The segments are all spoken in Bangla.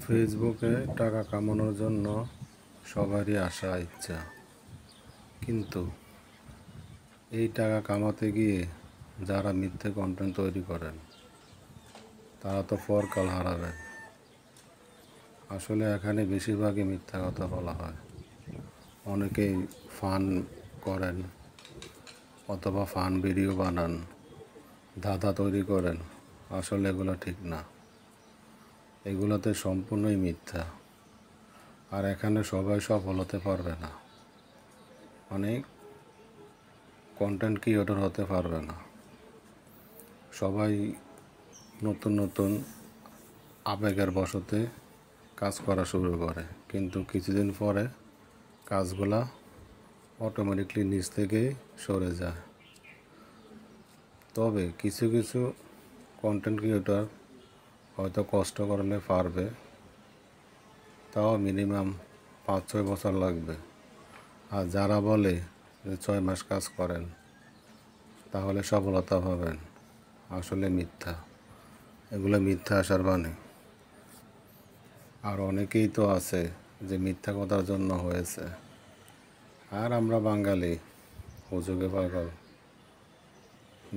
ফেসবুকে টাকা কামানোর জন্য সবারই আশা ইচ্ছা, কিন্তু এই টাকা কামাতে গিয়ে যারা মিথ্যে কন্টেন্ট তৈরি করেন তারা তো পরকাল হারাবেন। আসলে এখানে বেশিরভাগই মিথ্যা কথা বলা হয়। অনেকেই ফান করেন অথবা ফান ভিডিও বানান, ধাঁধা তৈরি করেন। আসলে এগুলো ঠিক না, এগুলোতে সম্পূর্ণই মিথ্যা। আর এখানে সবাই সফল হতে পারবে না, অনেক কন্টেন্ট ক্রিয়েটর হতে পারবে না। সবাই নতুন নতুন আবেগের বশতে কাজ করা শুরু করে, কিন্তু কিছুদিন পরে কাজগুলা অটোমেটিকলি নিজ থেকেই সরে যায়। তবে কিছু কিছু কন্টেন্ট ক্রিয়েটর হয়তো কষ্ট করলে পারবে, তাও মিনিমাম 5-6 বছর লাগবে। আর যারা বলে যে 6 মাস কাজ করেন তাহলে সফলতা পাবেন, আসলে মিথ্যা। এগুলো মিথ্যা আশার বাণী। আর অনেকেই তো আছে যে মিথ্যা কথার জন্য হয়েছে। আর আমরা বাঙালি হুজুগে পাগল,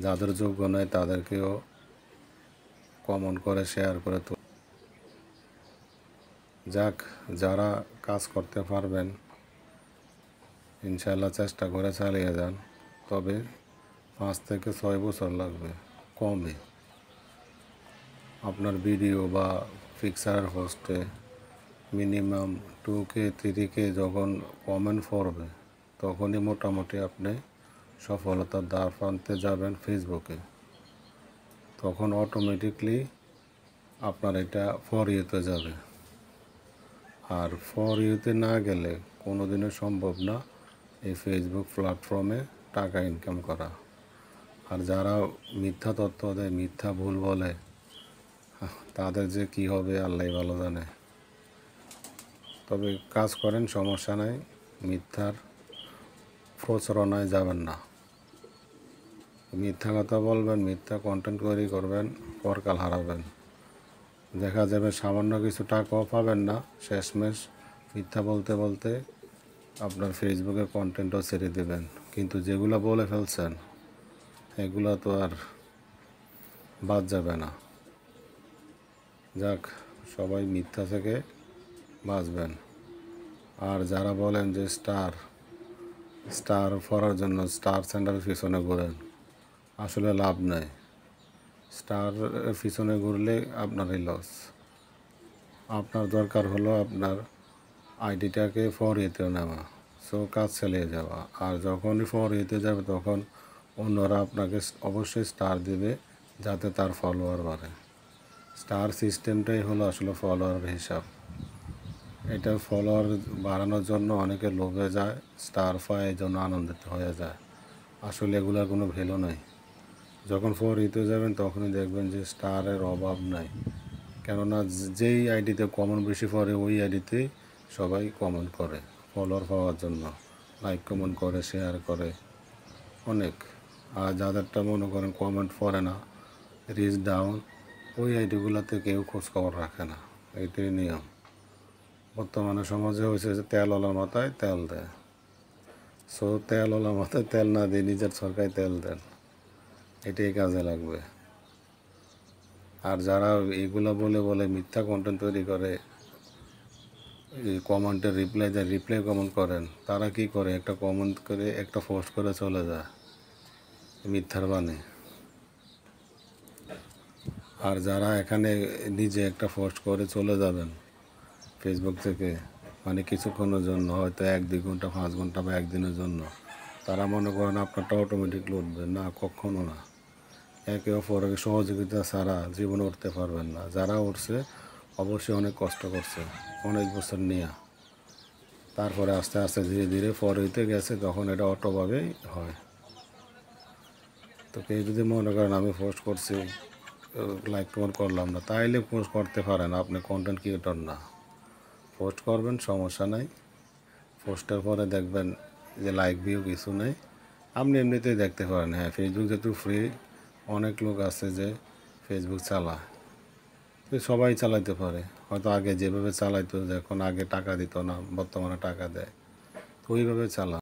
যাদের যোগ্য নয় তাদেরকেও কমন করে শেয়ার করে তো। যাক, যারা কাজ করতে পারবেন ইনশাল্লাহ চেষ্টা করে চালিয়ে যান, তবে 5 থেকে 6 বছর লাগবে কমে। আপনার ভিডিও বা পিকচারের পোস্টে মিনিমাম 2K 3K যখন কমেন্ট পড়বে তখনই মোটামুটি আপনি সফলতার দ্বার প্রান্তে যাবেন ফেসবুকে। তখন অটোমেটিকলি আপনার এটা ফর ইউতে যাবে। আর ফর ইউতে না গেলে কোনো দিনও সম্ভব না এই ফেসবুক প্ল্যাটফর্মে টাকা ইনকাম করা। আর যারা মিথ্যা তথ্য দেয়, মিথ্যা ভুল বলে, তাদের যে কী হবে আল্লাহই ভালো জানে। তবে কাজ করেন, সমস্যা নাই, মিথ্যার প্রচারণায় যাবেন না। মিথ্যা কথা বলবেন, মিথ্যা কন্টেন্ট তৈরি করবেন, পরকাল হারাবেন। দেখা যাবে সামান্য কিছু টাকাও পাবেন না, শেষমেশ মিথ্যা বলতে বলতে আপনার ফেসবুকে কন্টেন্টও ছেড়ে দেবেন। কিন্তু যেগুলো বলে ফেলছেন এগুলো তো আর বাদ যাবে না। যাক, সবাই মিথ্যা থেকে বাঁচবেন। আর যারা বলেন যে স্টার পড়ার জন্য স্টার সেন্টারের পিছনে ঘোরেন, আসলে লাভ নেই। স্টার পিছনে ঘুরলে আপনারই লস। আপনার দরকার হলো আপনার আইডিটাকে ফর ইতে নেওয়া, সো কাজ চালিয়ে যাওয়া। আর যখনই ফর ইতে যাবে তখন অন্যরা আপনাকে অবশ্যই স্টার দেবে, যাতে তার ফলোয়ার বাড়ে। স্টার সিস্টেমটাই হলো আসলে ফলোয়ারের হিসাব। এটা ফলোয়ার বাড়ানোর জন্য অনেকে লোভে যায়, স্টার পায় এই জন্য আনন্দিত হয়ে যায়। আসলে এগুলোর কোনো ভ্যালু নেই। যখন ফর ইতে যাবেন তখনই দেখবেন যে স্টারের অভাব নাই। কেননা যেই আইডিতে কমন বেশি পড়ে ওই আইডিতেই সবাই কমেন্ট করে ফলোয়ার পাওয়ার জন্য, লাইক কমেন্ট করে, শেয়ার করে অনেক। আর যাদেরটা মনে করেন কমেন্ট পড়ে না, রিচ ডাউন, ওই আইডিগুলোতে কেউ খোঁজখবর রাখে না। এইটাই নিয়ম। বর্তমানে সমাজে হয়েছে যে তেলওয়ালার মাথায় তেল দেয়। সো তেলওয়ালার মাথায় তেল না দিয়ে নিজের সরকারি তেল দেন, এটাই কাজে লাগবে। আর যারা এইগুলো বলে বলে মিথ্যা কন্টেন্ট তৈরি করে, এই কমেন্টের রিপ্লাই দেয়, রিপ্লাই কমেন্ট করেন, তারা কি করে, একটা কমেন্ট করে একটা পোস্ট করে চলে যায়, মিথ্যার বাণী। আর যারা এখানে নিজে একটা পোস্ট করে চলে যাবেন ফেসবুক থেকে, মানে কিছুক্ষণের জন্য, হয়তো 1-2 ঘন্টা, 5 ঘন্টা বা একদিনের জন্য, তারা মনে করেন আপনারটা অটোমেটিকলি উঠবে না, কখনো না। একে অপরের সহযোগিতা ছাড়া জীবনে উঠতে পারবেন না। যারা উঠছে অবশ্যই অনেক কষ্ট করছে, অনেক বছর নিয়ে, তারপরে আস্তে আস্তে ধীরে ধীরে পরে হইতে গেছে, তখন এটা অটোভাবেই হয়। তো কেউ যদি মনে করেন আমি পোস্ট করছি, লাইক কমেন্ট করলাম না, তাইলে পোস্ট করতে পারেন, আপনি কন্টেন্ট ক্রিয়েটর না। পোস্ট করবেন, সমস্যা নাই। পোস্টের পরে দেখবেন যে লাইক ভিউ কিছু নেই, আপনি এমনিতেই দেখতে পারেন। হ্যাঁ, ফেসবুক যেহেতু ফ্রি, অনেক লোক আছে যে ফেসবুক চালায়, তো সবাই চালাইতে পারে, হয়তো আগে যেভাবে চালাইতো, এখন আগে টাকা দিত না, বর্তমানে টাকা দেয়, তো ওইভাবে চালা।